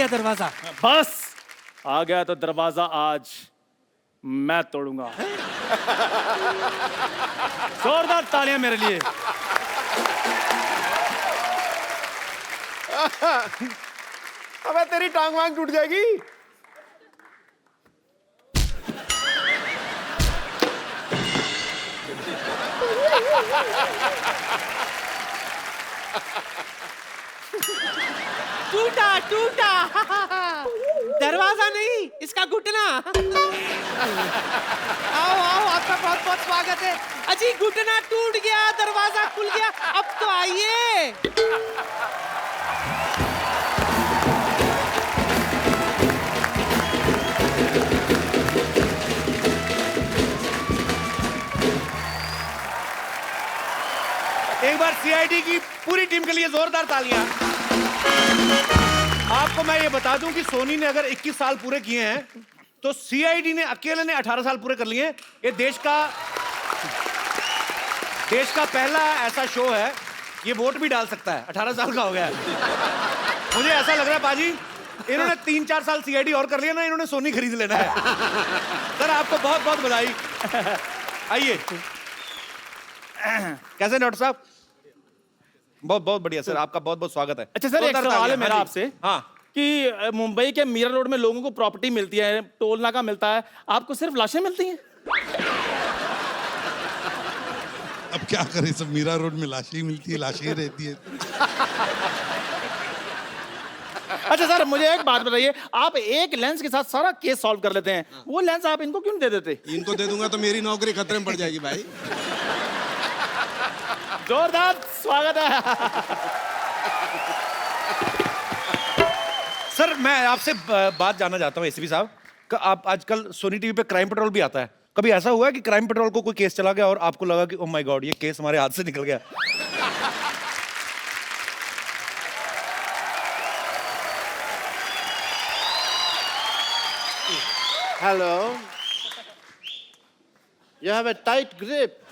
गया दरवाजा। बस आ गया तो दरवाजा आज मैं तोड़ूंगा। जोरदार तालियां मेरे लिए। अबे तेरी टांग वांग टूट जाएगी। टूटा टूटा दरवाजा नहीं, इसका घुटना। आओ आओ, आपका बहुत बहुत स्वागत है। अजी घुटना टूट गया, दरवाजा खुल गया, अब तो आइए। एक बार सीआईडी की पूरी टीम के लिए जोरदार तालियां। आपको मैं ये बता दूं कि सोनी ने अगर 21 साल पूरे किए हैं तो सीआईडी ने अकेले ने 18 साल पूरे कर लिए हैं। ये देश का पहला ऐसा शो है, ये वोट भी डाल सकता है, 18 साल का हो गया है। मुझे ऐसा लग रहा है पाजी, इन्होंने 3-4 साल सीआईडी और कर लिया ना, इन्होंने सोनी खरीद लेना है। सर आपको बहुत बहुत बधाई। आइए। कैसे डॉक्टर साहब? बहुत बहुत बढ़िया सर, आपका बहुत बहुत स्वागत है। अच्छा सर, एक सवाल है मेरा आपसे। हाँ, कि मुंबई के मीरा रोड में लोगों को प्रॉपर्टी मिलती है, टोल नाका मिलता है, आपको सिर्फ लाशें मिलती हैं? अब क्या करें, सब मीरा रोड में लाशें ही मिलती है, लाशें ही रहती है। अच्छा सर, मुझे एक बात बताइए, आप एक लेंस के साथ सारा केस सॉल्व कर लेते हैं, वो लेंस आप इनको क्यों नहीं दे देते? इनको दे दूंगा तो मेरी नौकरी खतरे में पड़ जाएगी भाई। जोरदार स्वागत है। सर मैं आपसे बात जानना चाहता हूँ एसीपी साहब, आप आजकल सोनी टीवी पे क्राइम पेट्रोल भी आता है, कभी ऐसा हुआ है कि क्राइम पेट्रोल को कोई केस चला गया और आपको लगा कि ओह माय गॉड ये केस हमारे हाथ से निकल गया? Hello. You have a tight grip.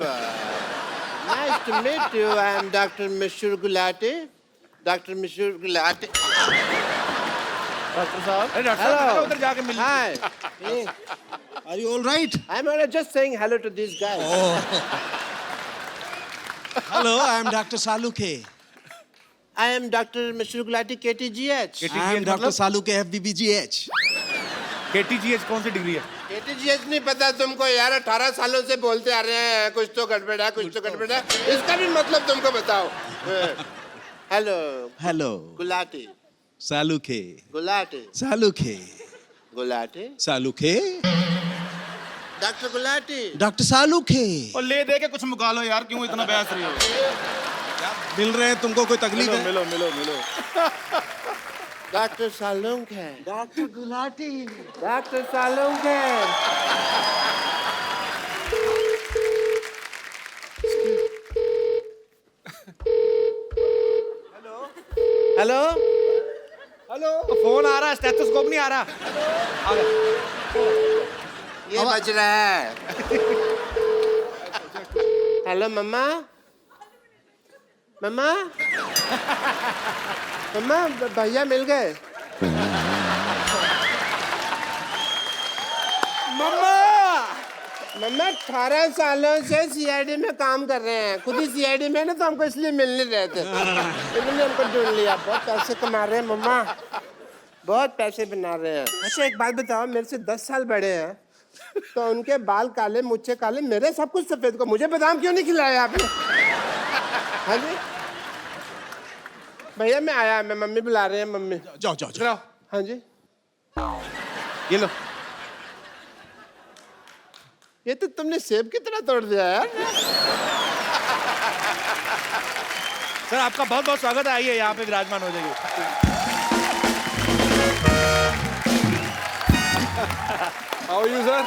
Nice to meet you. I am Dr. Mishur Gulati. Dr. Mishur Gulati. Doctor साहब, अरे डॉक्टर साहब उधर जाके मिल। Hi. Hey. Are you all right? I'm just saying hello to these guys. Hello, I am Dr. Salukhe. I am Dr. Mishur Gulati, KTGH. I am Dr. Salukhe, FBBGH. KTGH कौन सी degree है? KTGH नहीं पता तुमको यार, 18 सालों से बोलते आ रहे हैं कुछ तो गड़बड़ है, कुछ तो गड़बड़ है, इसका भी मतलब तुमको बताओ। Hello. Hello. Gulati. Salukhe. Gulati. Salukhe. Gulati. Salukhe. Doctor Gulati. Dr. Salukhe. और ले दे के कुछ मुका लो यार, क्यों इतना बहस रही हो? मिल रहे हैं तुमको, कोई तकलीफ है? मिलो मिलो मिलो। डॉक्टर सालुंग है। डॉक्टर गुलाटी। डॉक्टर सालुंग है। हेलो। हेलो, फोन आ रहा है, स्टेथोस्कोप नहीं आ रहा। ये बज रहा है। हेलो मम्मा। मम्मा। मम्मा भैया मिल गए। मम्मा। मम्मा 18 सालों से सीआईडी में काम कर रहे हैं, खुद ही सीआईडी में ना, तो हमको इसलिए मिल नहीं रहे थे, इन्होंने हमको ढूंढ लिया। बहुत पैसे कमा रहे हैं मम्मा, बहुत पैसे बना रहे हैं। अच्छा एक बात बताओ, मेरे से 10 साल बड़े हैं तो उनके बाल काले, मुझे काले, मेरे सब कुछ सफेद, को मुझे बादाम क्यों नहीं खिलाया आपने? हाँ जी भैया मैं आया, मैं मम्मी बुला रहे हैं, मम्मी। जाओ जाओ जाओ। हाँ जी ये लो। ये तो तुमने सेब की तरह तोड़ दिया यार। सर आपका बहुत बहुत स्वागत है, आइए यहाँ पे विराजमान हो जाइए। How are you, sir?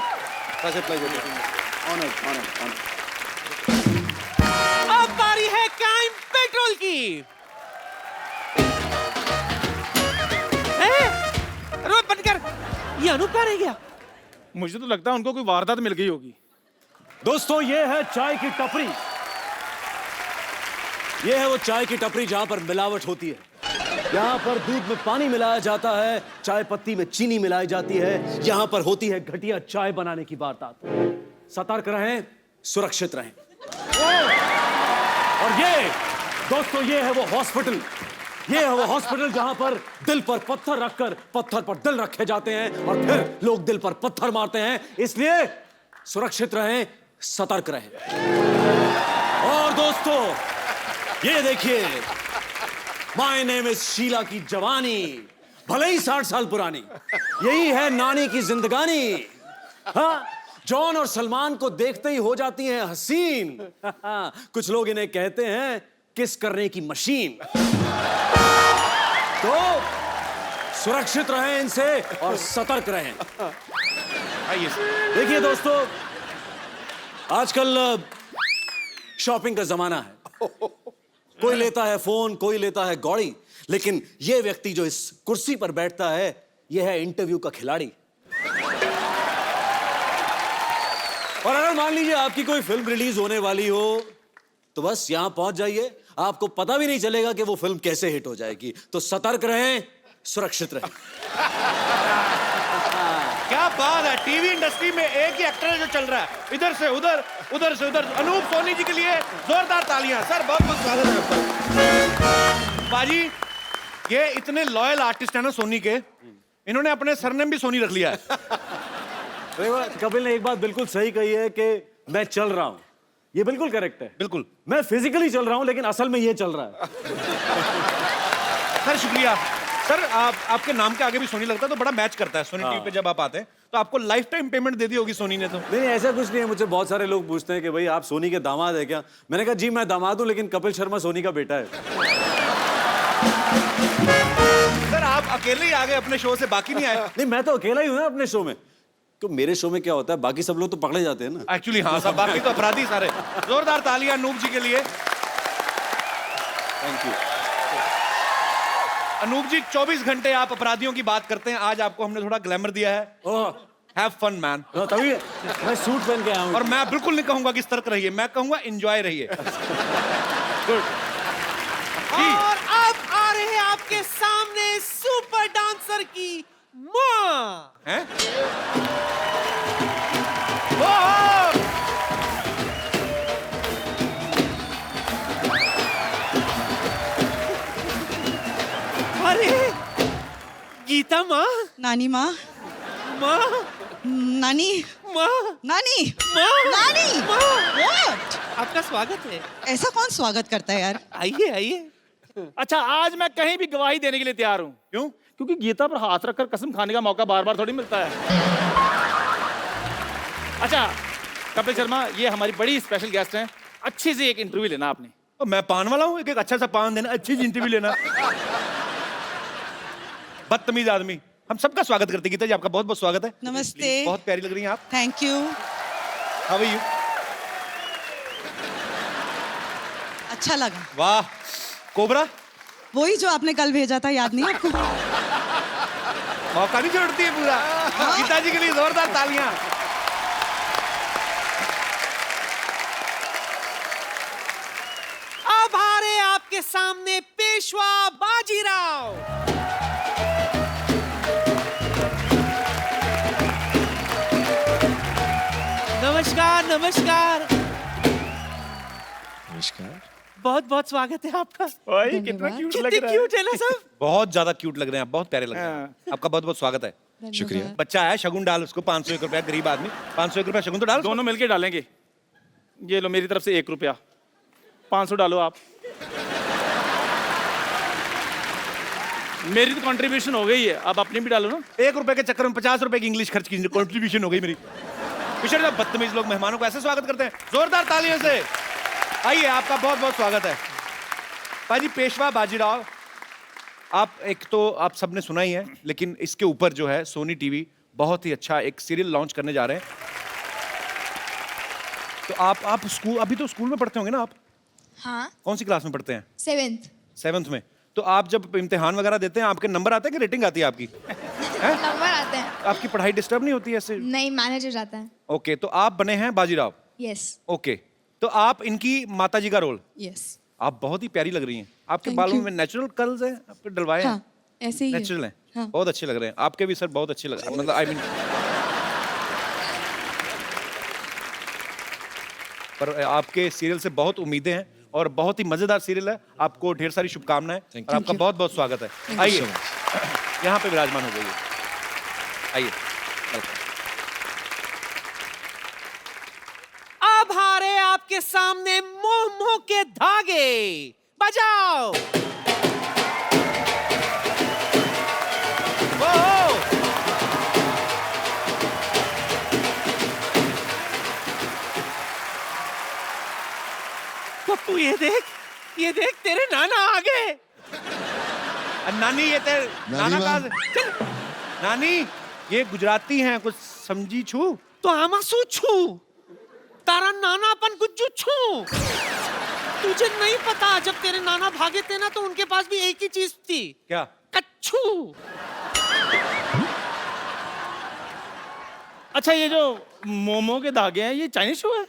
Such a pleasure. Honored. अब बारी है क्राइम पेट्रोल की। रोड बंद कर, ये अनूप कहाँ रह गया? मुझे तो लगता है उनको कोई वारदात मिल गई होगी। दोस्तों ये है चाय की टपरी। ये है वो चाय की टपरी जहां पर मिलावट होती है। यहाँ पर दूध में पानी मिलाया जाता है, चाय पत्ती में चीनी मिलाई जाती है। यहाँ पर होती है घटिया चाय बनाने की वारदात। सतर्क रहें, सुरक्षित रहें। और ये दोस्तों, ये है वो हॉस्पिटल, ये है वो हॉस्पिटल जहां पर दिल पर पत्थर रखकर पत्थर पर दिल रखे जाते हैं और फिर लोग दिल पर पत्थर मारते हैं। इसलिए सुरक्षित रहें, सतर्क रहें। और दोस्तों, ये देखिए, माय नेम इज शीला की जवानी, भले ही 60 साल पुरानी, यही है नानी की जिंदगानी। हाँ, जॉन और सलमान को देखते ही हो जाती हैं हसीन। कुछ लोग इन्हें कहते हैं किस करने की मशीन। तो सुरक्षित रहें इनसे और सतर्क रहें। आइए देखिए दोस्तों, आजकल शॉपिंग का जमाना है। कोई लेता है फोन, कोई लेता है गौड़ी, लेकिन यह व्यक्ति जो इस कुर्सी पर बैठता है, यह है इंटरव्यू का खिलाड़ी। और अगर मान लीजिए आपकी कोई फिल्म रिलीज होने वाली हो, तो बस यहां पहुंच जाइए, आपको पता भी नहीं चलेगा कि वो फिल्म कैसे हिट हो जाएगी। तो सतर्क रहें, सुरक्षित रहें। क्या बात है, टीवी इंडस्ट्री में एक ही एक्टर है जो चल रहा है, इधर से उधर, उधर से उधर। अनूप सोनी जी के लिए जोरदार तालियां। सर बहुत बहुत स्वागत है आपका। बाजी, ये इतने लॉयल आर्टिस्ट है ना सोनी के, इन्होंने अपने सरनेम भी सोनी रख लिया है। कपिल ने एक बात बिल्कुल सही कही है कि मैं चल रहा हूं, ये बिल्कुल करेक्ट है। बिल्कुल, मैं फिजिकली चल रहा हूं, लेकिन असल में ये चल रहा है। सर शुक्रिया। सर आपके नाम के आगे भी सोनी लगता है, तो बड़ा मैच करता है। सोनी टीवी पे जब आप आते हैं तो आपको लाइफ टाइम पेमेंट दे दी होगी सोनी ने। तो नहीं, ऐसा कुछ नहीं है। मुझे बहुत सारे लोग पूछते हैं कि भाई आप सोनी के दामाद है क्या? मैंने कहा जी मैं दामाद हूं, लेकिन कपिल शर्मा सोनी का बेटा है। सर आप अकेले ही आ गए अपने शो से, बाकी नहीं आए? नहीं, मैं तो अकेला ही हूं ना अपने शो में। तो मेरे शो में क्या होता है, बाकी सब लोग तो पकड़े जाते हैं ना। एक्चुअली हाँ सब, बाकी तो अपराधी सारे। जोरदार तालियां अनूप जी के लिए। Thank you. अनूप जी, 24 घंटे आप अपराधियों की बात करते हैं, आज आपको हमने थोड़ा ग्लैमर दिया है। Have fun man. तभी मैं सूट पहन के आया हूं। और मैं बिल्कुल नहीं कहूंगा कि सतर्क रहिए, मैं कहूंगा एंजॉय रहिए। गुड। और अब आ रहे हैं आपके सामने सुपर डांसर की माँ। हैं? ओह! अरे गीता माँ, नानी माँ, माँ, नानी, माँ, नानी, माँ, नानी, माँ। What? आपका स्वागत है। ऐसा कौन स्वागत करता है यार? आइए आइए। अच्छा, आज मैं कहीं भी गवाही देने के लिए तैयार हूँ। क्यों? क्योंकि गीता पर हाथ रखकर कसम खाने का मौका बार बार थोड़ी मिलता है। अच्छा कपिल शर्मा, ये हमारी बड़ी स्पेशल गेस्ट हैं, अच्छी सी एक इंटरव्यू लेना आपने। तो मैं पान वाला हूँ, एक अच्छा सा पान देना, अच्छी सी इंटरव्यू लेना। बदतमीज आदमी। हम सबका स्वागत करते हैं। गीता जी आपका बहुत बहुत स्वागत है। नमस्ते। बहुत प्यारी लग रही हैं आप। Thank you. How are you? अच्छा लगा। वाह, कोबरा वही जो आपने कल भेजा था, याद नहीं आपको? मौका नहीं छोड़ती है पूरा। गीता जी के लिए जोरदार तालियां। अब आ रहे हैं आपके सामने पेशवा बाजीराव। नमस्कार नमस्कार नमस्कार। बहुत बहुत स्वागत है आपका। भाई कितना क्यूट लग कितने रहा है। क्यूट है ना सब। बहुत ज्यादा क्यूट लग रहे हैं आप, बहुत प्यारे लग रहे हैं। आपका बहुत बहुत स्वागत है। शुक्रिया। बच्चा है, शगुन डाल उसको। 501 रुपया, गरीब आदमी, 501 रुपया शगुन तो डाल। दोनों मिलके डालेंगे। ये लो मेरी तरफ से 1 रुपया, 500 डालो आप। मेरी तो कंट्रीब्यूशन हो गई है, अब अपनी भी डालो ना। 1 रुपए के चक्कर में 50 रुपए की इंग्लिश खर्च की कंट्रीब्यूशन हो गई मेरी। पिछड़ जाओ, बदतमीज लोग मेहमानों को ऐसे स्वागत करते हैं। जोरदार तालियों से आइए, आपका बहुत बहुत स्वागत है। पाजी, पेशवा बाजीराव, आप एक तो आप सबने सुना ही है, लेकिन इसके ऊपर जो है सोनी टीवी बहुत ही अच्छा एक सीरियल लॉन्च करने जा रहे हैं। तो आप स्कूल, अभी तो स्कूल में पढ़ते होंगे ना आप? हाँ, कौन सी क्लास में पढ़ते हैं? 7th 7th में। तो आप जब इम्तिहान वगैरह देते हैं, आपके नंबर आते हैं कि रेटिंग आती है आपकी? नंबर आते हैं। आपकी पढ़ाई डिस्टर्ब नहीं होती है ऐसे? नहीं, मैनेज हो जाता है। ओके, तो आप बने हैं बाजीराव। यस ओके, तो आप इनकी माताजी का रोल। यस। आप बहुत ही प्यारी लग रही हैं। आपके Thank बालों you. में नेचुरल कर्ल्स हैं, आपके डलवाए हैं? हाँ, ऐसे ही है। नेचुरल हैं। हाँ। बहुत अच्छे लग रहे हैं। आपके भी सर बहुत अच्छे लग रहे हैं, मतलब आई मीन। पर आपके सीरियल से बहुत उम्मीदें हैं और बहुत ही मजेदार सीरियल है। आपको ढेर सारी शुभकामनाएं और आपका बहुत बहुत स्वागत है। आइए यहाँ पे विराजमान हो जाइए। आइए। अब हारे आपके सामने मोह के धागे, बजाओ। पप्पू ये देख तेरे नाना आ गए। नानी ये तेरे नाना माँ। कहाँ से? चल। नानी ये गुजराती हैं, कुछ समझी छू? तो आमा सू छू तारा नानापन गुज्जू छू। तुझे नहीं पता, जब तेरे नाना भागे थे ना तो उनके पास भी एक ही चीज थी। क्या? कच्छू। अच्छा, ये जो मोमो के धागे हैं ये चाइनीज शो है?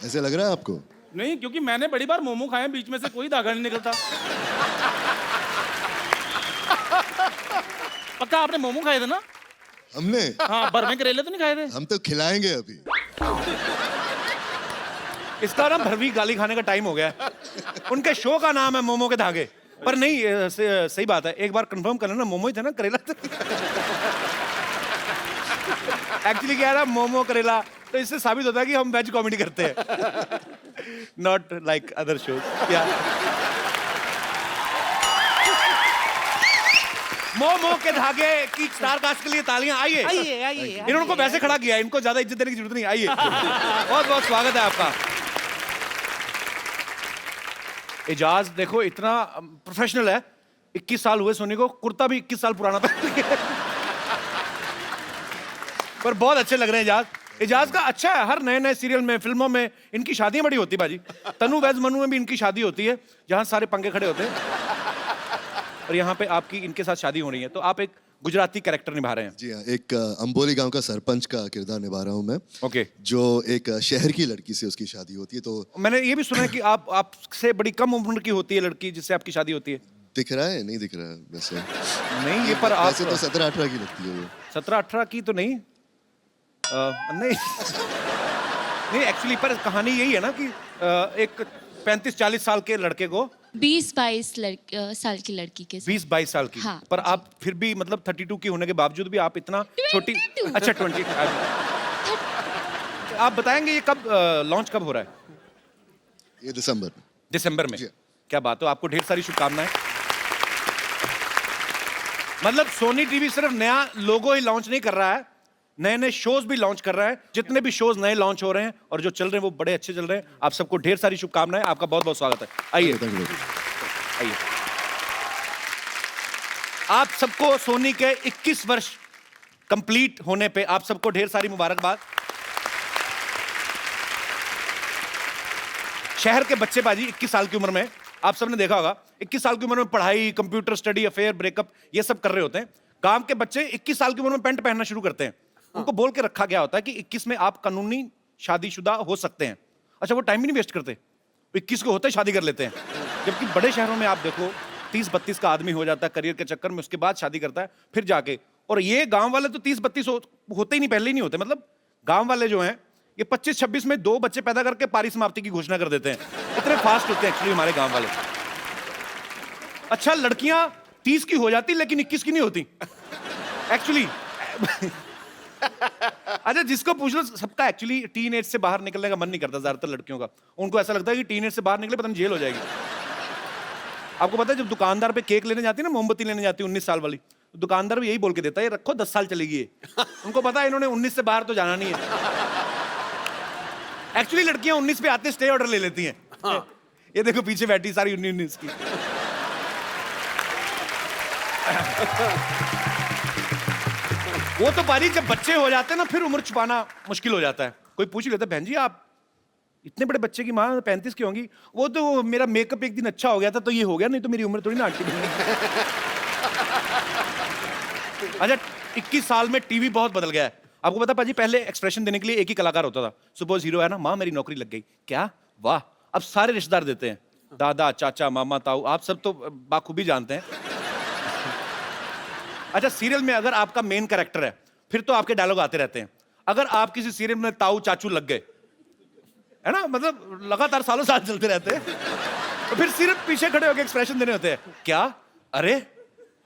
ऐसे लग रहा है आपको? नहीं, क्योंकि मैंने बड़ी बार मोमो खाए हैं, बीच में से कोई धागा नहीं निकलता। पक्का आपने मोमो खाए थे ना? हमने? हाँ, भर में करेले तो नहीं खाए थे? हम तो खिलाएंगे अभी। इसका ना भरवी गाली खाने का टाइम हो गया है। उनके शो का नाम है मोमो के धागे, पर नहीं सही बात है। एक बार कंफर्म कर लेना, मोमो ही था ना, करेला था। एक्चुअली क्या है ना, मोमो करेला, तो इससे साबित होता है कि हम वेज कॉमेडी करते हैं, नॉट लाइक अदर शोज। क्या मोमो के धागे की स्टार कास्ट के लिए तालियां। आइए आइए आइए। इन्होंने को वैसे खड़ा किया, इनको ज्यादा इज्जत देने की जरूरत नहीं। आइए, बहुत बहुत स्वागत है आपका। एजाज देखो इतना प्रोफेशनल है। 21 साल हुए सोनी को, कुर्ता भी 21 साल पुराना पहन लिया है। पर बहुत अच्छे लग रहे हैं एजाज। एजाज का अच्छा है, हर नए नए सीरियल में, फिल्मों में इनकी शादियां बड़ी होती है बाजी। तनु वैज मनु में भी इनकी शादी होती है, जहां सारे पंखे खड़े होते हैं। और यहाँ पे आपकी इनके साथ शादी हो रही है, तो आप एक गुजराती कैरेक्टर निभा रहे हैं। जी हाँ, एक अंबोली गांव का सरपंच का किरदार निभा रहा हूँ मैं। ओके। जो एक शहर की लड़की से उसकी शादी होती है। तो मैंने ये भी सुना है कि आपसे बड़ी कम उम्र की होती है लड़की जिससे आपकी शादी होती है। दिख रहा है? नहीं दिख रहा है वैसे। नहीं, ये पर आप वैसे तो 17-18 की लगती है वो। 17-18 की तो नहीं। नहीं नहीं, एक्चुअली पर कहानी यही है ना कि एक 35-40 साल के लड़के को 20-22 साल की लड़की के साथ। 20-22 साल की। हाँ, पर आप फिर भी मतलब 32 की होने के बावजूद भी आप इतना छोटी। 22। अच्छा 20। आप बताएंगे ये कब लॉन्च कब हो रहा है? ये दिसंबर में। दिसंबर में। जी। क्या बात है, आपको ढेर सारी शुभकामनाएं। मतलब सोनी टीवी सिर्फ नया लोगो ही लॉन्च नहीं कर रहा है, नए नए शोज भी लॉन्च कर रहा है। जितने भी शोज नए लॉन्च हो रहे हैं और जो चल रहे हैं वो बड़े अच्छे चल रहे हैं। आप सबको ढेर सारी शुभकामनाएं, आपका बहुत बहुत स्वागत है। आइए आइए। आप सबको सोनी के 21 वर्ष कंप्लीट होने पे आप सबको ढेर सारी मुबारकबाद। शहर के बच्चे बाजी 21 साल की उम्र में, आप सबने देखा होगा 21 साल की उम्र में पढ़ाई, कंप्यूटर स्टडी, अफेयर, ब्रेकअप ये सब कर रहे होते हैं। गांव के बच्चे 21 साल की उम्र में पैंट पहनना शुरू करते हैं। उनको बोल के रखा गया होता है कि 21 में आप कानूनी शादीशुदा हो सकते हैं। अच्छा, वो टाइम भी नहीं वेस्ट करते, 21 को होते ही शादी कर लेते हैं। जबकि बड़े शहरों में आप देखो 30-32 का आदमी हो जाता है करियर के चक्कर में, उसके बाद शादी करता है फिर जाके। और ये गांव वाले तो 30-32 होते ही नहीं, पहले ही नहीं होते। मतलब गांव वाले जो हैं ये 25-26 में 2 बच्चे पैदा करके पारी समाप्ति की घोषणा कर देते हैं। इतने फास्ट होते हैं एक्चुअली हमारे गांव वाले। अच्छा, लड़कियां 30 की हो जाती लेकिन 21 की नहीं होती एक्चुअली। अच्छा, जिसको पूछ लो सबका एक्चुअली टीन एज से बाहर निकलने का मन नहीं करता ज्यादातर लड़कियों का। उनको ऐसा लगता है कि टीन एज से बाहर निकले पता नहीं जेल हो जाएगी। आपको पता है जब दुकानदार पे केक लेने जाती है ना, मोमबत्ती लेने जाती है 19 साल वाली, तो दुकानदार भी यही बोल के देता है ये रखो 10 साल चलेगी ये। उनको पता है इन्होंने 19 से बाहर तो जाना नहीं है। एक्चुअली लड़कियां 19 पे आते स्टे ऑर्डर ले लेती हैं। ये देखो पीछे बैठी सारी 19 की। वो तो पारी जब बच्चे हो जाते हैं ना फिर उम्र छुपाना मुश्किल हो जाता है। कोई पूछ ही लेता है बहन जी आप इतने बड़े बच्चे की माँ 35 की होंगी। वो तो मेरा मेकअप एक दिन अच्छा हो गया था तो ये हो गया, नहीं तो मेरी उम्र थोड़ी ना 8 की बननी। अच्छा, 21 साल में टीवी बहुत बदल गया है। आपको पता पाजी पहले एक्सप्रेशन देने के लिए एक ही कलाकार होता था। सपोज हीरो है ना, माँ मेरी नौकरी लग गई, क्या वाह, अब सारे रिश्तेदार देते हैं, दादा, चाचा, मामा, ताऊ, आप सब तो बाखूबी जानते हैं। अच्छा, सीरियल में अगर आपका मेन कैरेक्टर है फिर तो आपके डायलॉग आते रहते हैं। अगर आप किसी सीरियल में ताऊ चाचू लग गए, है ना, मतलब लगातार सालों साल चलते रहते हैं, तो फिर सिर्फ पीछे खड़े होकर एक्सप्रेशन देने होते हैं। क्या? अरे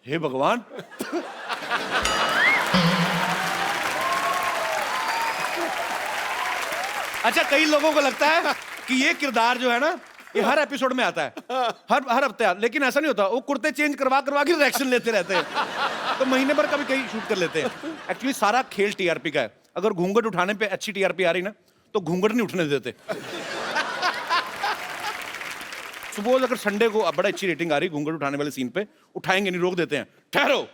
हे भगवान। अच्छा, कई लोगों को लगता है कि ये किरदार जो है ना, ये हर एपिसोड में आता है, हर हफ्ते, लेकिन ऐसा नहीं होता। वो कुर्ते चेंज करवा के रिएक्शन लेते रहते हैं, तो महीने भर कभी कहीं शूट कर लेते हैं। एक्चुअली सारा खेल टीआरपी का है। अगर घूंघट उठाने पे अच्छी टीआरपी आ रही ना, तो घूंघट नहीं उठने देते। सपोज अगर संडे को बड़ा अच्छी रेटिंग आ रही घूंघट उठाने वाले सीन पे, उठाएंगे नहीं, रोक देते हैं, ठहरो,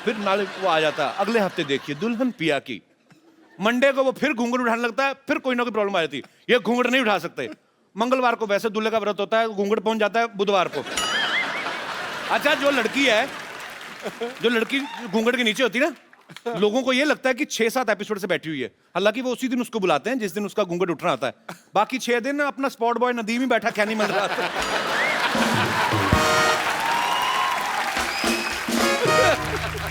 फिर नाले वो आ जाता है, अगले हफ्ते देखिए दुल्हन पिया की। मंडे को वो फिर घूंघट उठाने लगता है, फिर कोई ना कोई प्रॉब्लम आ जाती है, ये घूंघट नहीं उठा सकते। मंगलवार को वैसे दूल्हे का व्रत होता है, घूंघट पहुंच जाता है बुधवार को। अच्छा, जो लड़की घूंघट के नीचे होती है ना, लोगों को ये लगता है कि 6-7 एपिसोड से बैठी हुई है, हालांकि वो उसी दिन उसको बुलाते हैं जिस दिन उसका घूंघट उठना आता है। बाकी 6 दिन अपना स्पॉट बॉय नदीम ही बैठा खैनी मंद रहा।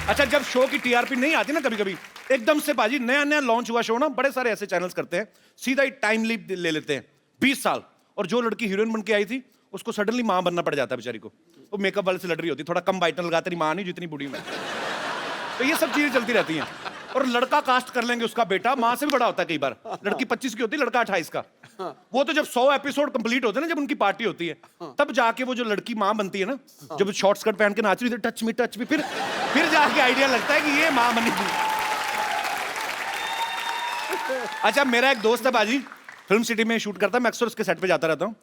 अच्छा, जब शो की टीआरपी नहीं आती ना, कभी कभी एकदम से बाजी नया लॉन्च हुआ शो ना, बड़े सारे ऐसे चैनल्स करते हैं, सीधा ही टाइम लीप ले लेते हैं 20 साल। और जो लड़की हीरोइन बन के आई थी, उसको सडनली मां बनना पड़ जाता है बेचारी को। वो मेकअप वाले से लड़ रही होती, थोड़ा कम बाइटन लगा, तेरी मां नहीं जितनी बूढ़ी में। तो ये सब चीजें चलती रहती हैं। और लड़का कास्ट कर लेंगे उसका बेटा, मां से भी बड़ा होता है कई बार। लड़की 25 की होती है, लड़का 28 का। वो तो जब 100 एपिसोड कंप्लीट होते हैं ना, जब उनकी पार्टी होती है, तब जाके वो जो लड़की मां बनती है ना, जब शॉर्ट स्कर्ट पहन के नाच रही थी, टच मी, फिर जाके आइडिया लगता है कि ये मां बनी थी। अच्छा, मेरा एक दोस्त है बाजी, फिल्म सिटी में शूट करता है, मैं अक्सर उसके सेट पे जाता रहता हूँ।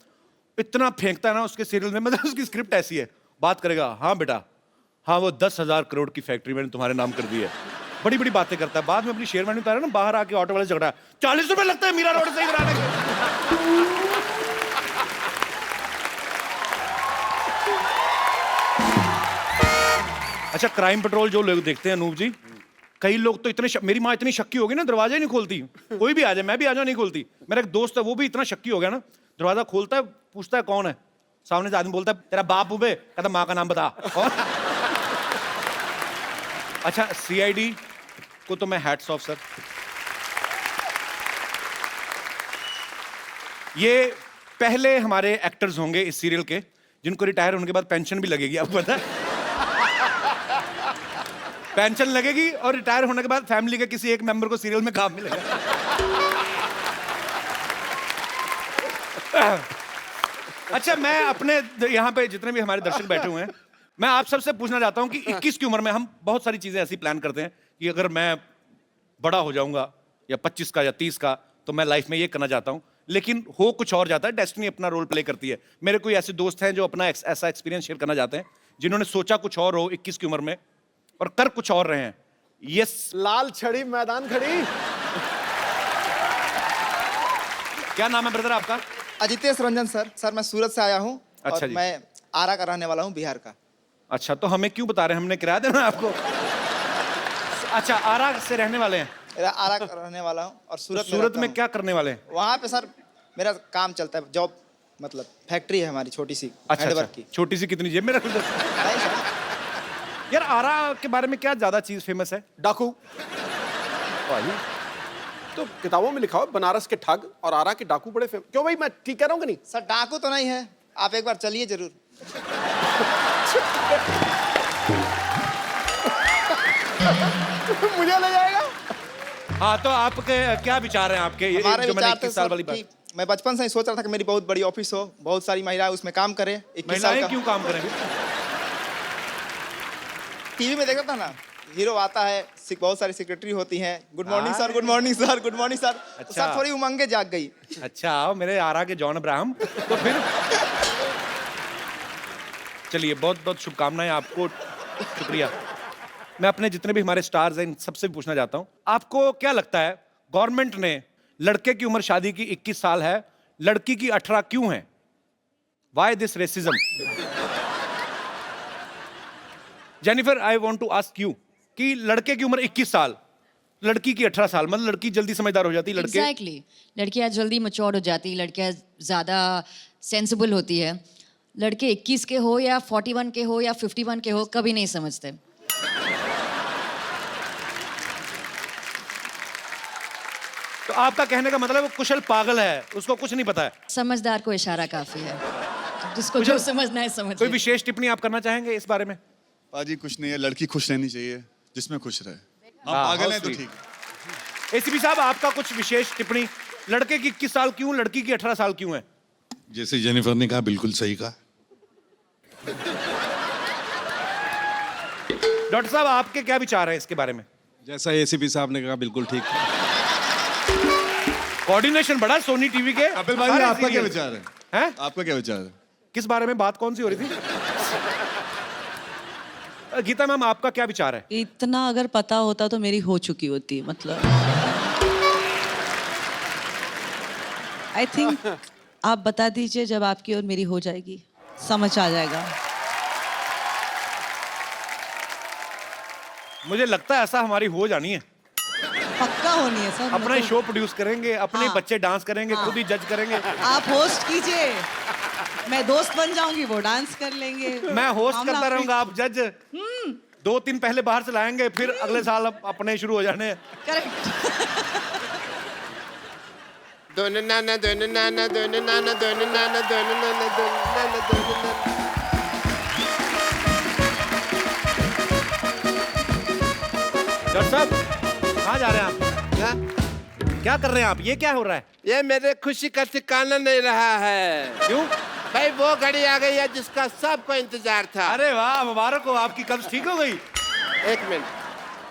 इतना फेंकता है ना उसके सीरियल में, मतलब उसकी स्क्रिप्ट ऐसी है, बात करेगा, हाँ बेटा, हाँ वो 10,000 करोड़ की फैक्ट्री मैंने तुम्हारे नाम कर दी है, बड़ी बड़ी बातें करता है। बाद में अपनी शेयरमैन उतारा ना, बाहर आके ऑटो वाले झगड़ा, 40 रुपए लगता है मीरा रोड से इधर आने के। अच्छा, क्राइम पेट्रोल जो लोग देखते हैं अनूप जी, कई लोग तो इतने मेरी माँ इतनी शक्की होगी ना, दरवाजा ही नहीं खोलती। कोई भी आ जाए, मैं भी आ जाऊं, नहीं खोलती। मेरा एक दोस्त है, वो भी इतना शक्की हो गया ना, दरवाजा खोलता है, पूछता है कौन है, सामने से आदमी बोलता है तेरा बाप उबे, कहता माँ का नाम बता। और अच्छा, सीआईडी को तो मैं हैट्स ऑफ सर। ये पहले हमारे एक्टर्स होंगे इस सीरियल के जिनको रिटायर होने के बाद पेंशन भी लगेगी, आपको पता है? पेंशन लगेगी और रिटायर होने के बाद फैमिली के किसी एक मेंबर को सीरियल में काम मिलेगा। अच्छा, मैं अपने यहाँ पे जितने भी हमारे दर्शक बैठे हुए हैं, मैं आप सबसे पूछना चाहता हूँ कि 21 की उम्र में हम बहुत सारी चीजें ऐसी प्लान करते हैं कि अगर मैं बड़ा हो जाऊंगा या 25 का या 30 का, तो मैं लाइफ में ये करना चाहता हूँ, लेकिन हो कुछ और जाता है। डेस्टिनी अपना रोल प्ले करती है। मेरे कोई ऐसे दोस्त हैं जो अपना ऐसा एक्सपीरियंस शेयर करना चाहते हैं, जिन्होंने सोचा कुछ और हो 21 की उम्र में और कर कुछ और रहे हैं। यस, लाल छड़ी मैदान खड़ी। क्या नाम है ब्रदर आपका? अजितेश रंजन सर। सर मैं सूरत से आया हूँ। अच्छा और जी। मैं आरा का रहने वाला हूँ, बिहार का। अच्छा, तो हमें क्यों बता रहे हैं, हमने किराया देना है आपको? अच्छा, आरा से रहने वाले हैं? आरा का रहने वाला हूँ और सूरत में क्या करने वाले हैं? वहाँ पे सर मेरा काम चलता है, जॉब, मतलब फैक्ट्री है हमारी छोटी सी। अच्छा, की। छोटी सी कितनी जेब में रख दो? यार, आरा के बारे में क्या ज्यादा चीज फेमस है? डाकू। तो किताबों में लिखा हो बनारस के ठग और आरा के डाकू बड़े फेमस। क्यों भाई, मैं ठीक कह रहा हूँ कि नहीं? सर डाकू तो नहीं है, आप एक बार चलिए जरूर। मुझे ले जाएगा। हाँ, तो आपके क्या विचार हैं आपके? हमारे जो मैंने विचार 21 साल वाली बात, मैं बचपन से ही सोच रहा था कि मेरी बहुत बड़ी ऑफिस हो, बहुत सारी महिलाएं उसमें काम करें। 21 साल महिलाएं का क्यों काम करेंगे? टीवी में देखा था ना, हीरो आता है, बहुत सारी सेक्रेटरी होती हैं, good morning sir, good morning sir, good morning sir. अच्छा। सर थोड़ी उमंगे जाग गई। अच्छा, आओ मेरे आरा के जॉन अब्राहम। तो फिर चलिए, बहुत बहुत शुभकामनाएं आपको, शुक्रिया। मैं अपने जितने भी हमारे स्टार्स हैं, इन सबसे भी पूछना चाहता हूं, आपको क्या लगता है गवर्नमेंट ने लड़के की उम्र शादी की 21 साल है, लड़की की 18 क्यों है? Why this racism? Jennifer, I want to ask you कि लड़के की उम्र 21 साल, लड़की की 18 साल, मतलब लड़की जल्दी समझदार हो जाती है, लड़के एग्जैक्टली लड़कियां जल्दी मैच्योर हो जाती, लड़कियां ज़्यादा सेंसिबल होती है। लड़के 21 के हो या 41 के हो या 51 के हो, कभी नहीं समझते। तो आपका कहने का मतलब वो कुशल पागल है, उसको कुछ नहीं पता है। समझदार को इशारा काफी है, जिसको जो समझना है समझ। कोई विशेष टिप्पणी आप करना चाहेंगे इस बारे में? पाजी कुछ नहीं है, लड़की खुश रहनी चाहिए, जिसमें खुश रहे। आप हाँ, पागल how हैं तो sweet। ठीक है। एसीपी साहब, आपका कुछ विशेष टिप्पणी, लड़के की 21 साल क्यों, लड़की की 18 साल क्यों है? जैसे जेनिफर ने कहा, बिल्कुल सही कहा। डॉक्टर साहब, आपके क्या विचार है इसके बारे में? जैसा एसीपी साहब ने कहा, बिल्कुल ठीक। कोऑर्डिनेशन बड़ा सोनी टीवी के। कपिल भाई, सारे आपका क्या serial। विचार है? हैं? आपका क्या विचार है? किस बारे में बात कौन सी हो रही थी? गीता मैम, आपका क्या विचार है? इतना अगर पता होता तो मेरी हो चुकी होती, मतलब आई थिंक आप बता दीजिए, जब आपकी और मेरी हो जाएगी समझ आ जाएगा। मुझे लगता है ऐसा हमारी हो जानी है। पक्का होनी है सर। अपना ही शो प्रोड्यूस करेंगे, अपने हाँ। बच्चे डांस करेंगे, खुद ही जज करेंगे। आप होस्ट कीजिए, मैं दोस्त बन जाऊंगी, वो डांस कर लेंगे। मैं होस्ट मामला करता रहूंगा, आप जज। 2-3 पहले बाहर से लाएंगे, फिर अगले साल अपने शुरू हो जाने। करेक्ट। दोनों नाना दोनों नाना दोनों नाना दोनों नाना दोनों नाना दोनों नाना दोनों नाना। डॉक्टर साहब, कहाँ जा रहे हैं आप? क्या कर रहे हैं आप? ये क्या हो रहा है? ये मेरे खुशी का ठिकाना नहीं रहा है। क्यों? भाई वो घड़ी आ गई है जिसका सबको इंतजार था। अरे वाह, मुबारक हो, आपकी कब्ज ठीक हो गई। एक मिनट,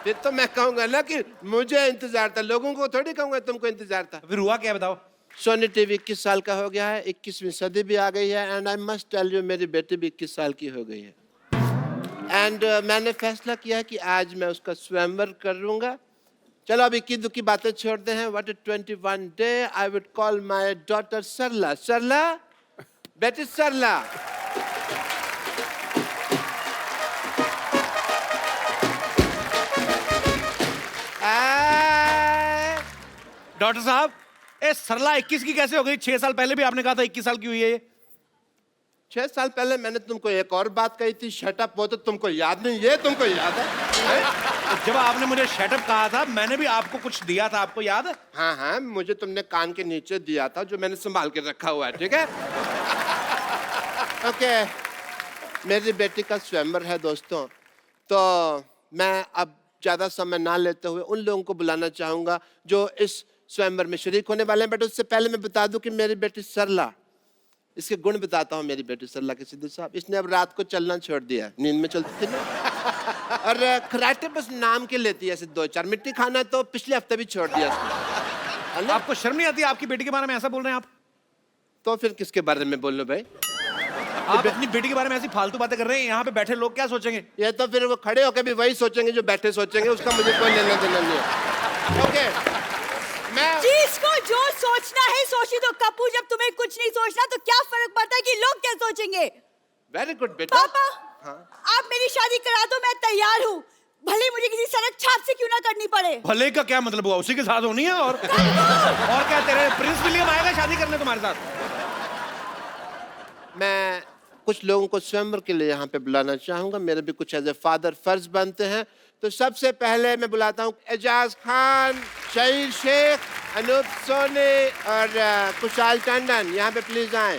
फिर तो मैं कहूंगा ना कि मुझे इंतजार था, लोगों को थोड़ी कहूंगा तुमको इंतजार था। फिर हुआ क्या, बताओ? सोनी टीवी 21 साल का हो गया है, 21वीं सदी भी आ गई है। And I must tell you, मेरी बेटी भी 21 साल की हो गई है। एंड मैंने फैसला किया है कि आज मैं उसका स्वयंवर करूंगा। चलो अब इक्की दुक्की बातें छोड़ते हैं। What 21 day I would call my daughter Sarla. Sarla, बेटी सरला। डॉक्टर साहब, ए सरला 21 की कैसे हो गई? 6 साल पहले भी आपने कहा था 21 साल की हुई है ये। 6 साल पहले मैंने तुमको एक और बात कही थी, शटअप। वो तो तुमको याद नहीं, ये तुमको याद है? जब आपने मुझे शटअप कहा था, मैंने भी आपको कुछ दिया था, आपको याद है? हाँ हाँ, मुझे तुमने कान के नीचे दिया था, जो मैंने संभाल के रखा हुआ है। ठीक है। ओके, मेरी बेटी का स्वयंवर है दोस्तों, तो मैं अब ज्यादा समय ना लेते हुए उन लोगों को बुलाना चाहूंगा जो इस स्वयंवर में शरीक होने वाले हैं। बट उससे पहले मैं बता दूं कि मेरी बेटी सरला, इसके गुण बताता हूँ। मेरी बेटी सरला के सिद्धू साहब, इसने अब रात को चलना छोड़ दिया, नींद में चलती थी ना। और खराटे बस नाम के लेती है, ऐसे 2-4 मिट्टी खाना तो पिछले हफ्ते भी छोड़ दिया उसने। आपको शर्म नहीं आती? आपकी बेटी के बारे में ऐसा बोल रहे हैं आप? तो फिर किसके बारे में बोल लो भाई? आप अपनी बेटी के बारे में ऐसी फालतू बातें कर रहे हैं, यहाँ पे बैठे लोग क्या सोचेंगे? ये तो फिर वो खड़े होकर भी वही सोचेंगे जो बैठे सोचेंगे, उसका मुझे कोई लेना देना नहीं है। ओके, मैं जिसको जो सोचना है सोची दो कपूर। जब तुम्हें कुछ नहीं सोचना तो क्या फर्क पड़ता है कि लोग क्या सोचेंगे? वेरी गुड बेटा। पापा, आप मेरी शादी करा दो, मैं तैयार हूँ, भले मुझे किसी सड़क छाप से क्यों ना करनी पड़े। भले का क्या मतलब हुआ? उसी के साथ होनी है। और क्या, तेरे प्रिंस विलियम आएगा शादी करने तुम्हारे साथ? मैं कुछ लोगों को स्वयंवर के लिए यहाँ पे बुलाना चाहूंगा, मेरे भी कुछ एज ए फादर फर्ज बनते हैं। तो सबसे पहले मैं बुलाता हूँ एजाज खान, शहीर शेख, अनूप सोनी और कुशाल टंडन। यहाँ पे प्लीज आए।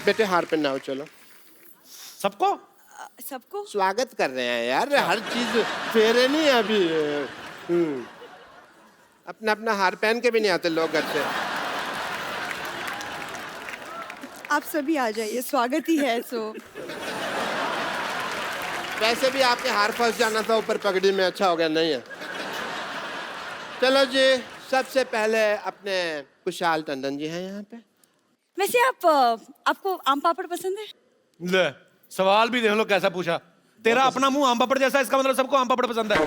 बेटे हार पहनाओ, चलो। सबको सबको स्वागत कर रहे हैं यार, हर चीज फेरे नहीं है अभी। अपना अपना हार पहन के भी नहीं आते लोग घर से। आप सभी आ जाइए, स्वागत ही है। सो वैसे भी आपके हार फंस जाना था ऊपर पगड़ी में, अच्छा हो गया नहीं है। चलो जी, सबसे पहले अपने कुशाल टंडन जी हैं यहाँ पे। वैसे आपको आम पापड़ पसंद है? ले, सवाल भी देख लो कैसा पूछा। तेरा अपना मुंह आम पापड़ जैसा, इसका मतलब सबको आम पापड़ पसंद है।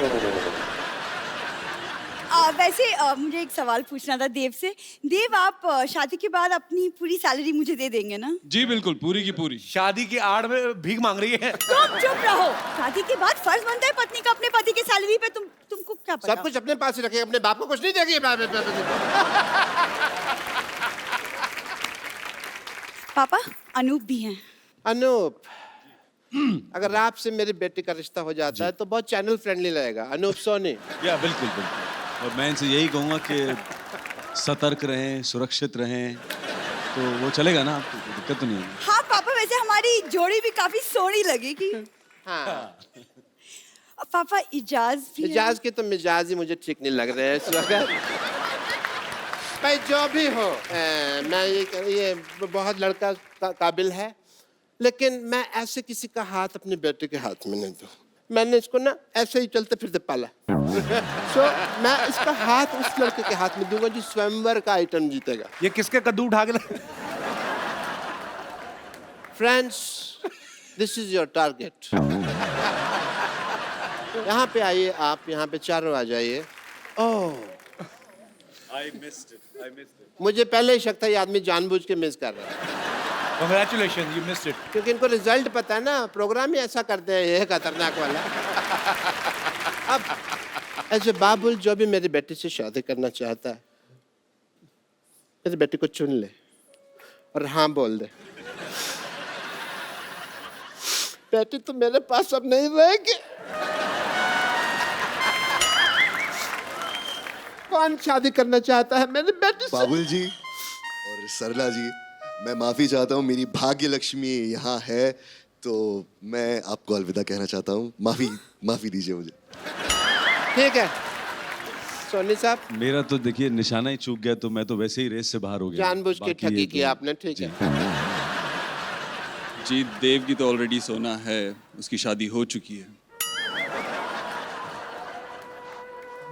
वैसे मुझे एक सवाल पूछना था देव से। देव, आप शादी के बाद अपनी पूरी सैलरी मुझे दे देंगे ना? जी बिल्कुल, पूरी की पूरी। शादी की आड़ में भीख मांग रही है। तुम चुप रहो। शादी के बाद फर्ज बनता है पत्नी का अपने पति की सैलरी पे। तुमको क्या पता? सब कुछ अपने पास ही रखेगी, अपने बाप को कुछ नहीं देगी। पापा, अनूप भी हैं। अनूप, अगर आपसे मेरी बेटी का रिश्ता हो जाता है तो बहुत चैनल फ्रेंडली लगेगा। अनूप सोनी। या बिल्कुल बिल्कुल। और मैं इनसे यही कहूँगा कि सतर्क रहें, सुरक्षित रहें, तो वो चलेगा ना, आपको कोई दिक्कत तो नहीं होगी। हाँ पापा, वैसे हमारी जोड़ी भी काफी सोहनी लगेगी। हाँ। पापा, इजाज भी है? इजाज के तो मिजाज ही मुझे ठीक नहीं लग रहे हैं इस वक्त। भाई जो भी हो, मैं ये बहुत लड़का काबिल है, लेकिन मैं ऐसे किसी का हाथ अपने बेटे के हाथ में नहीं दूं। मैंने इसको ना ऐसे ही चलते फिरते पाला। मैं इसका हाथ उस लड़के के हाथ में दूंगा जो स्वयंवर का आइटम जीतेगा। ये किसके कद्दू उठा के friends, this is your target. यहाँ पे आइए, आप यहाँ पे चारों आ जाइए। ओह, I missed it. मुझे पहले ही शक था ये आदमी जानबूझ के मिस कर रहा है। Congratulations, you missed it. क्योंकि इनको रिजल्ट पता है ना, प्रोग्राम ही ऐसा करते हैं ये खतरनाक वाला। अब ऐसे बाबुल जो भी मेरी बेटी से शादी करना चाहता है, मेरी बेटी को चुन ले और हाँ बोल दे। बेटी तो मेरे पास अब नहीं रहेगी। कौन शादी करना चाहता है मेरी बेटी से? बाबुल जी और सरला जी, मैं माफी चाहता हूँ, मेरी भाग्य लक्ष्मी यहाँ है, तो मैं आपको अलविदा कहना चाहता हूँ। माफी दीजिए मुझे। ठीक है सोनी साहब, मेरा तो देखिए निशाना ही चूक गया, तो मैं तो वैसे ही रेस से बाहर हो गया। जानबूझ के बाकी ये ठगी तो- किया आपने। ठीक है। जी, देव की तो ऑलरेडी सोना है, उसकी शादी हो चुकी है।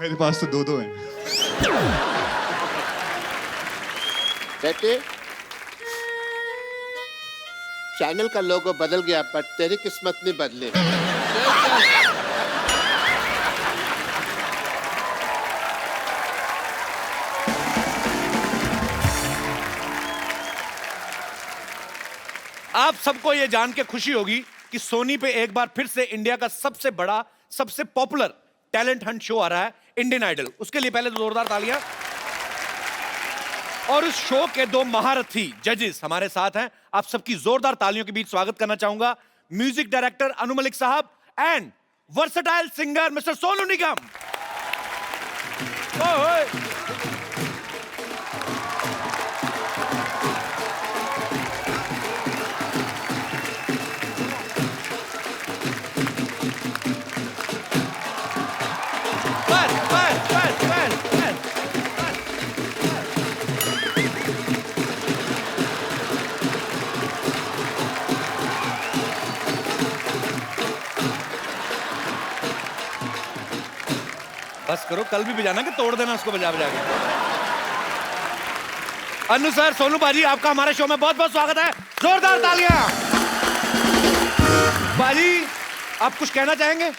मेरे पास तो दो हैं। बेटे, चैनल का लोगो बदल गया पर तेरी किस्मत नहीं बदली। आप सबको ये जान के खुशी होगी कि सोनी पे एक बार फिर से इंडिया का सबसे बड़ा, सबसे पॉपुलर टैलेंट हंट शो आ रहा है, इंडियन आइडल। उसके लिए पहले जोरदार तालियां। और उस शो के दो महारथी जजेस हमारे साथ हैं। आप सबकी जोरदार तालियों के बीच स्वागत करना चाहूंगा म्यूजिक डायरेक्टर अनु मलिक साहब and versatile singer mister Sonu Nigam. बस करो, कल भी बजाना कि तोड़ देना उसको बजा बजा के। अनु सर, सोनू बाजी, आपका हमारे शो में बहुत बहुत स्वागत है। जोरदार तालियां। बाजी, आप कुछ कहना चाहेंगे?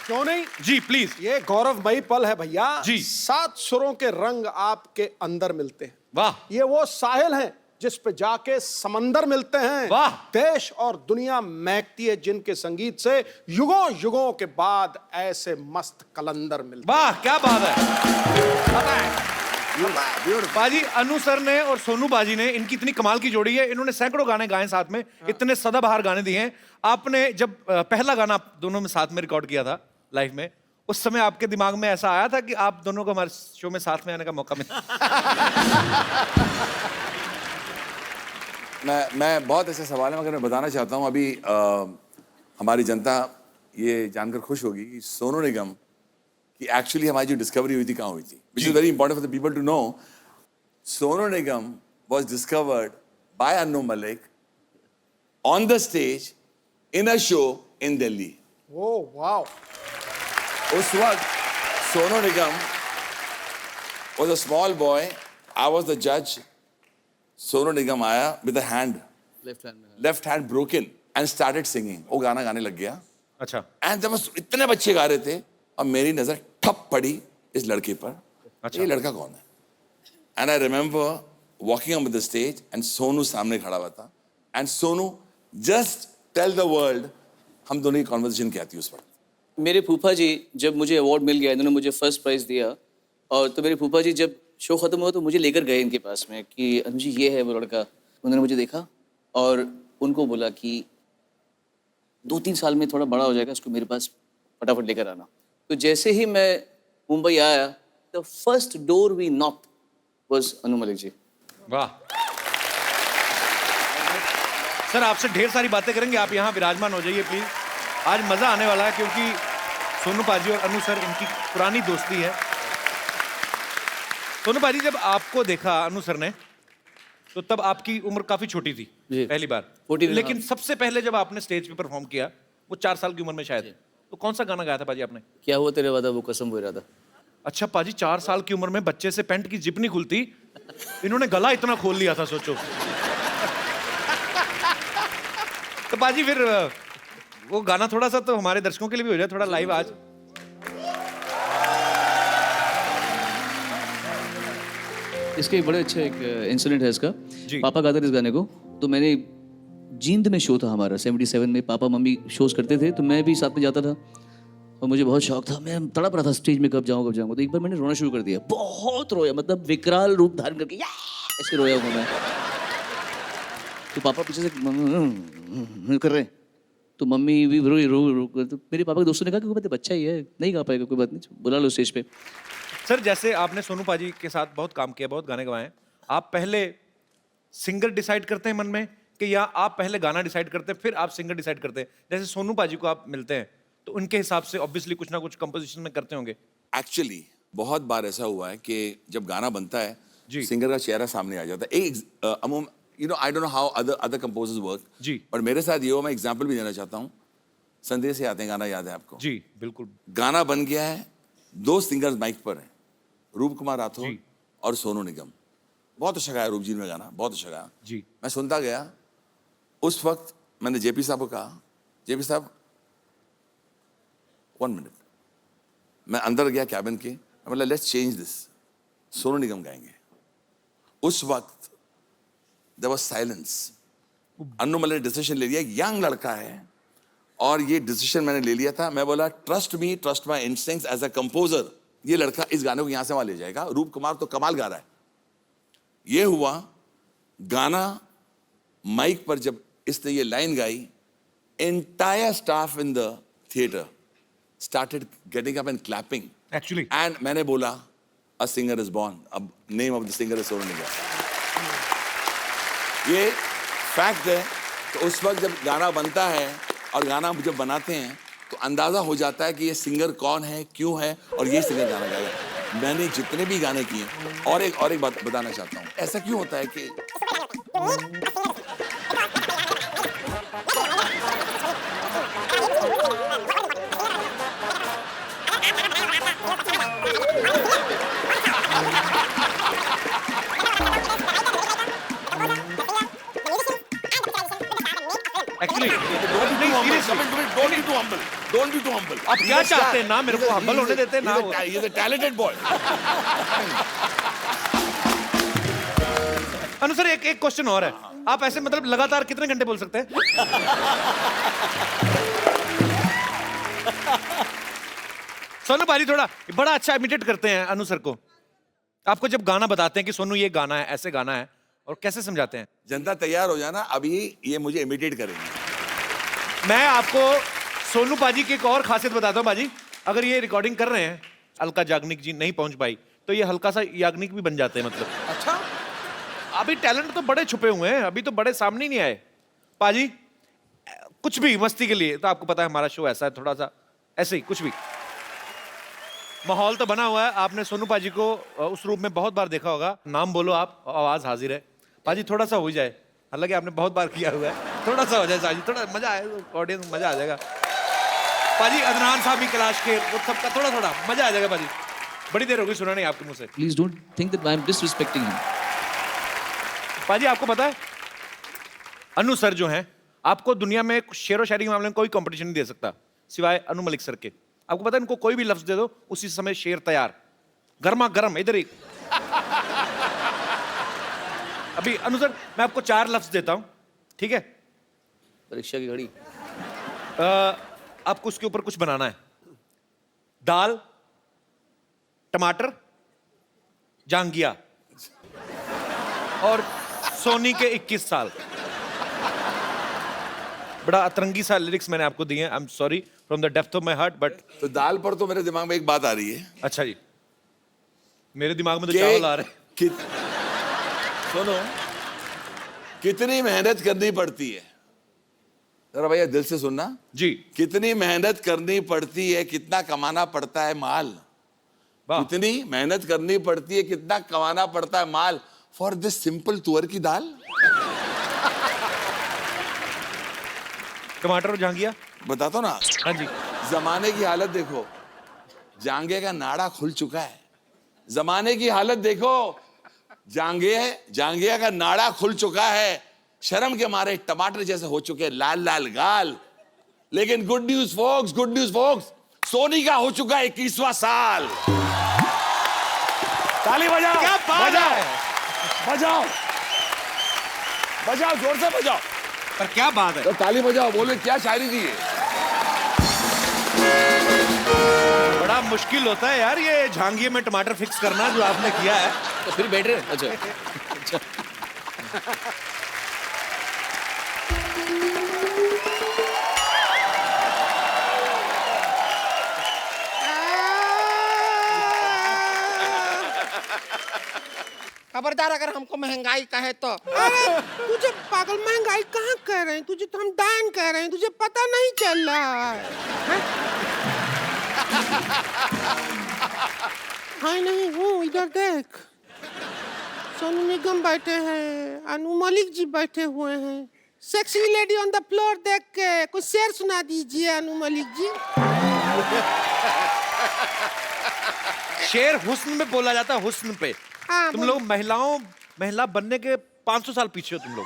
क्यों नहीं जी प्लीज। ये गौरवमयी पल है भैया जी। 7 सुरों के रंग आपके अंदर मिलते हैं। वाह। ये वो साहिल हैं जिस पे जाके समंदर मिलते हैं। वाह। देश और दुनिया महकती है जिनके संगीत से युगों युगों के बाद ऐसे मस्त कलंदर मिलते हैं। वाह, क्या बात है। बाजी, अनु सर ने और सोनू बाजी ने, इनकी इतनी कमाल की जोड़ी है, इन्होंने सैकड़ों गाने गाए साथ में, इतने सदाबहार गाने दिए हैं। आपने जब पहला गाना आप दोनों में साथ में रिकॉर्ड किया था लाइव में, उस समय आपके दिमाग में ऐसा आया था कि आप दोनों को हमारे शो में साथ में आने का मौका मिला? मैं बहुत ऐसे सवाल है, मगर मैं बताना चाहता हूँ अभी हमारी जनता ये जानकर खुश होगी कि सोनू निगम कि एक्चुअली हमारी जो डिस्कवरी हुई थी कहाँ हुई थी, which is very important for the people to know. Sonu Nigam was discovered by Anu Malik on the stage in a show in Delhi. Oh wow. उस वक्त Sonu Nigam was a small boy, I was the judge. Sonu Nigam आया with a hand, left hand broken and started singing. वो गाना गाने लग गया। अच्छा। And जब इतने बच्चे गा रहे थे और मेरी नजर ठप पड़ी इस लड़के पर ये लड़का कौन है? And I remember walking on the stage and Sonu सामने खड़ा हुआ था and Sonu just tell the world हम दोनों की कॉन्वर्सेशन क्या थी उस वक्त. मेरे फूफा जी जब मुझे अवार्ड मिल गया, इन्होंने मुझे फर्स्ट प्राइज दिया, और तो मेरे फूफा जी जब शो खत्म हुआ तो मुझे लेकर गए इनके पास में कि अनु जी ये है वो लड़का. उन्होंने मुझे देखा और उनको बोला कि 2-3 साल में थोड़ा बड़ा हो जाएगा, इसको मेरे पास फटाफट लेकर आना. तो जैसे ही मैं मुंबई आया, the first door we knock was Anu Malik ji. वाह सर, आपसे ढेर सारी बातें करेंगे, आप यहाँ विराजमान हो जाइए प्लीज. आज मजा आने वाला है क्योंकि सोनू पाजी और अनु सर इनकी पुरानी दोस्ती है. सोनू पाजी, जब आपको देखा अनु सर ने तो तब आपकी उम्र काफी छोटी थी पहली बार. 14, लेकिन सबसे पहले जब आपने स्टेज पे परफॉर्म किया वो 4 साल की उम्र में शायद, तो कौन सा गाना गाया था पाजी आपने? क्या हुआ तेरे वादा वो कसम वो इरादा. अच्छा पाजी, 4 साल की उम्र में बच्चे से पैंट की जिप नहीं खुलती, इन्होंने गला इतना खोल लिया था, सोचो. तो पाजी फिर वो गाना थोड़ा सा तो हमारे दर्शकों के लिए भी हो जाए, थोड़ा लाइव आज. इसके बड़े अच्छा एक इंसिडेंट है इसका. पापा गाते थे इस गाने को, तो मैंने जींद में शो था हमारा 77 में, पापा मम्मी शोज करते थे तो मैं भी साथ में जाता था और मुझे बहुत शौक था. मैं तड़प रहा था स्टेज में, कब जाऊँ. तो एक बार मैंने रोना शुरू कर दिया, बहुत रोया, मतलब विकराल रूप धारण करके ऐसे रोया हूँ मैं. तो पापा पीछे से कर रहे हैं, तो मम्मी भी रो. तो मेरे पापा के दोस्तों ने कहा कि कोई बच्चा ही है, नहीं गा पाएगा, कोई बात नहीं, बुला लो स्टेज पे. सर, जैसे आपने सोनू पाजी के साथ बहुत काम किया, बहुत गाने गवाए, आप पहले सिंगर डिसाइड करते हैं मन में कि या आप पहले गाना डिसाइड करते हैं फिर आप सिंगर डिसाइड करते हैं? जैसे सोनू पाजी को आप मिलते हैं तो उनके हिसाब से ऑब्वियसली कुछ ना कुछ कंपोजिशन में करते होंगे. एक्चुअली बहुत बार ऐसा हुआ है कि जब गाना बनता है सिंगर का चेहरा सामने आ जाता है. एक you know, I don't know how other composers work जी, पर मेरे साथ ये हो, मैं एग्जांपल भी देना चाहता हूँ. संदेश से आते हैं गाना, याद है आपको? जी बिल्कुल. गाना बन गया है, 2 सिंगर्स माइक पर हैं, रूप कुमार राठौर और सोनू निगम. बहुत अच्छा गाया रूप जी ने गाना, बहुत अच्छा गाया जी. मैं सुनता गया. उस वक्त मैंने जेपी साहब को कहा, जेपी साहब 1 मिनट. मैं अंदर गया कैबिन के, मैं बोला let's change this, Sonu Nigam गाएंगे. उस वक्त there was silence. Anu Malik ने डिसीजन ले लिया, यंग लड़का है और ये डिसीजन मैंने ले लिया था. मैं बोला trust me, trust my instincts as a composer, ये लड़का इस गाने को यहां से वहां ले जाएगा. रूप कुमार तो कमाल गा रहा है. ये हुआ गाना माइक पर, जब इसने ये लाइन गाई, entire staff in the theatre started getting up and clapping actually. And मैंने बोला अ सिंगर इज बॉर्न. अब name of the singer is Sonu Nigam. ये फैक्ट है. तो उस वक्त जब गाना बनता है और गाना जब बनाते हैं तो अंदाजा हो जाता है कि ये सिंगर कौन है, क्यों है और ये सिंगर गाना गाएगा. मैंने जितने भी गाने किए, और एक बात बताना चाहता हूँ, ऐसा क्यों होता है कि actually Don't be too humble. Don't be too humble. आप क्या चाहते हैं ना, मेरे को हम्बल होने देते हैं ना. He's a talented boy. Anu sir, एक क्वेश्चन और है. आप ऐसे मतलब लगातार कितने घंटे बोल सकते हैं? सोनू पाजी थोड़ा बड़ा अच्छा इमिटेट करते हैं अनु सर को. आपको जब गाना बताते हैं कि सोनू ये गाना है, ऐसे गाना है, और कैसे समझाते हैं? जनता तैयार हो जाना, अभी ये मुझे इमिटेट करेंगे. मैं आपको सोनू पाजी की एक और खासियत बताता हूँ पाजी. अगर ये रिकॉर्डिंग कर रहे हैं, अलका याग्निक जी नहीं पहुंच पाई, तो ये हल्का सा याग्निक भी बन जाते हैं. मतलब अच्छा, अभी टैलेंट तो बड़े छुपे हुए हैं, अभी तो बड़े सामने ही नहीं आए. पाजी कुछ भी मस्ती के लिए, तो आपको पता है हमारा शो ऐसा है, थोड़ा सा ऐसे ही कुछ भी माहौल तो बना हुआ है. आपने सोनू पाजी को उस रूप में बहुत बार देखा होगा. नाम बोलो आप, आवाज हाजिर है. पाजी थोड़ा सा हो जाए, हालांकि आपने बहुत बार किया हुआ है, थोड़ा सा हो जाए साजी, थोड़ा मजा आए, ऑडियंस मजा आ जाएगा. पाजी अदनान साहब की क्लास के वो सबका थोड़ा थोड़ा मजा आ जाएगा. पाजी बड़ी देर हो गई सुना नहीं आपके मुंह से. Please don't think that I am disrespecting him. पाजी आपको पता है अनु सर जो हैं, आपको दुनिया में शेर व शायरी के मामले में कोई कंपटीशन नहीं दे सकता सिवाय अनु मलिक सर के. आपको पता है इनको कोई भी लफ्ज दे दो, उसी समय शेर तैयार. गर्मा गर्म इधर ही। अभी अनु सर मैं आपको 4 लफ्ज देता हूं, ठीक है? परीक्षा की घड़ी। आपको उसके ऊपर कुछ बनाना है। दाल, टमाटर, जांगिया और सोनी के 21 साल। बड़ा अतरंगी सा लिरिक्स मैंने आपको दिए हैं। I am sorry from the depth of my heart, but तो दाल पर तो मेरे दिमाग में एक बात आ रही है। अच्छा जी, मेरे दिमाग में तो चावल आ रहे हैं। सुनो, कितनी मेहनत करनी पड़ती है, जरा भैया दिल से सुनना जी। कितनी मेहनत करनी पड़ती है, कितना कमाना पड़ता है माल, कितनी मेहनत करनी पड़ती है, कितना कमाना पड़ता है माल फॉर दिस सिंपल तुअर की दाल। टमाटर और जांगिया बताता हूं ना। हाँ जी। जमाने की हालत देखो, जांघे का नाड़ा खुल चुका है। जमाने की हालत देखो, जांघिया का नाड़ा खुल चुका है। शर्म के मारे टमाटर जैसे हो चुके लाल लाल गाल। लेकिन गुड न्यूज फोक्स, सोनी का हो चुका 21वां साल। ताली बजाओ, क्या बात है? बजाओ बजाओ, जोर से बजाओ। पर क्या बात है? तो ताली बजाओ, बोले क्या शायरी दी है। बड़ा मुश्किल होता है यार ये झांगिए में टमाटर फिक्स करना जो आपने किया है। तो फिर बैठ रहे? अच्छा। खबरदार अगर हमको महंगाई कहे तो। अरे तुझे पागल महंगाई कहाँ कह रहे हैं, तुझे तो हम डायन कह रहे हैं, तुझे पता नहीं चल रहा है? हाय नहीं हूँ, इधर देख। सोनू निगम बैठे हैं, अनु मलिक जी बैठे हुए हैं। Sexy lady on the floor देख के कुछ शेर सुना दीजिए अनु मलिक जी। शेर हुस्न में बोला जाता है, हुस्न पे। हाँ, तुम लोग महिला बनने के 500 साल पीछे हो तुम लोग।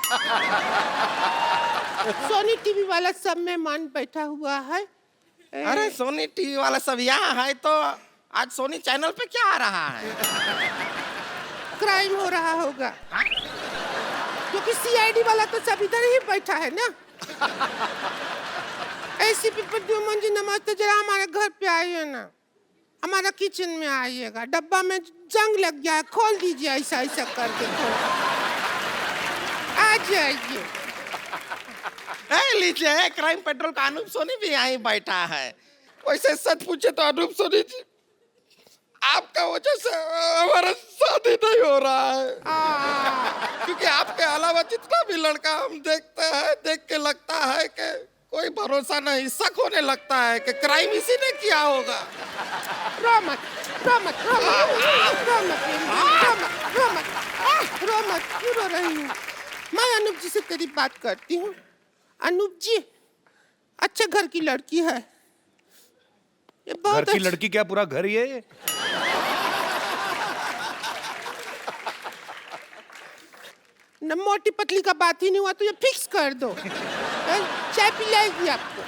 सोनी टीवी वाला सब में मान बैठा हुआ है। अरे सोनी टीवी वाला सब यहाँ है तो आज सोनी चैनल पे क्या आ रहा है? क्राइम हो रहा होगा क्योंकि सीआईडी वाला तो सब इधर ही बैठा है ना। एसीपी प्रद्युमन जी नमस्ते, जरा हमारे घर पे आइए ना, हमारा किचन में आइएगा। डब्बा में जंग लग गया है, खोल दीजिए ऐसा ऐसा करके खोल। आ जाइए। लीजिए, क्राइम पेट्रोल का अनूप सोनी भी यहीं बैठा है। वैसे सच पूछे तो अनूप सोनी जी, आपका वजह से हमारा शादी नहीं हो रहा है। क्योंकि आपके अलावा जितना भी लड़का हम देखते हैं, देख के लगता है कि कोई भरोसा नहीं, शक होने लगता है कि क्राइम इसी ने किया होगा। रो मत, रो मत, रो मत, रो मत, रो मत, रो मत, क्यों रो रही हूँ? मैं अनूप जी से तेरी बात करती हूँ। अनूप जी अच्छे घर की लड़की है। ये बहुत घर की लड़की क्या पूरा घर ही है ये? न मोटी पतली का बात ही नहीं हुआ तो ये फिक्स कर दो। चाय पिलाएगी आपको।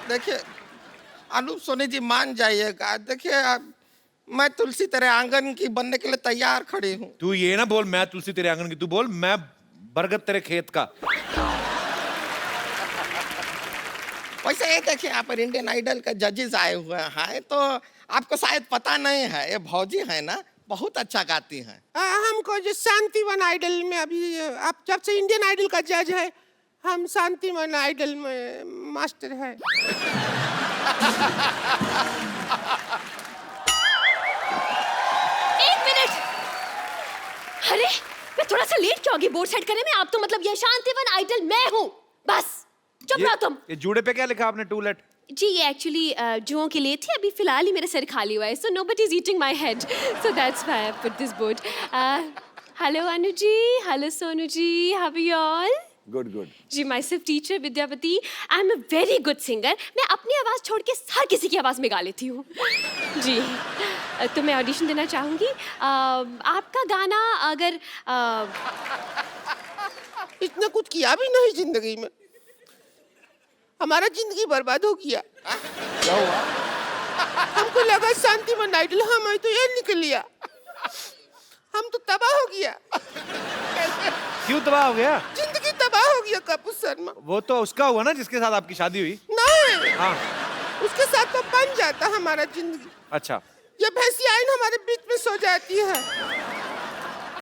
देखिए अनूप सोनी जी मान जाइएगा। देखिए मैं तुलसी तेरे आंगन की बनने के लिए तैयार खड़ी हूँ। तू ये ना बोल मैं तुलसी तेरे आंगन की, तू बोल मैं बरगद तेरे खेत का। वैसे ये देखिए यहाँ पर इंडियन आइडल के जजेस आए हुए हैं तो आपको शायद पता नहीं है, ये भौजी है ना, बहुत अच्छा गाती हैं। हमको जो शांतिवन आइडल में अभी आप जब से इंडियन आइडल का जज है, हम शांतिवन आइडल में मास्टर है। एक मिनट, अरे मैं थोड़ा सा लेट क्यों होगी बोर्ड सेट करने में? आप तो मतलब ये शांतिवन आइडल मैं हूँ, बस चुप रहो तुम। ये जूड़े पे क्या लिखा आपने, टू लेट? जी ये एक्चुअली जुओं के लिए थी, अभी फिलहाल ही मेरा सर खाली हुआ है, so nobody is eating my head, so that's why I put this board. Hello Anu ji, hello Sonu ji, how are you all? Good good. जी my self teacher Vidyavati, I am a very good singer. मैं अपनी आवाज़ छोड़ के हर किसी की आवाज़ में गा लेती हूँ। जी तो मैं ऑडिशन देना चाहूँगी। आपका गाना अगर इतना कुछ किया भी नहीं जिंदगी में, हमारा जिंदगी बर्बाद हो गया। क्या हुआ? हमको लगा शांतिवन आइडल हम है तो ये निकल लिया। हम तो तबाह हो गया। क्यों तबाह हो गया? जिंदगी तबाह हो गया कपूर शर्मा। वो तो उसका हुआ ना जिसके साथ आपकी शादी हुई। नहीं, हाँ। उसके साथ तो बन जाता हमारा जिंदगी। अच्छा। ये भैंसिया आइन हमारे बीच में सो जाती है,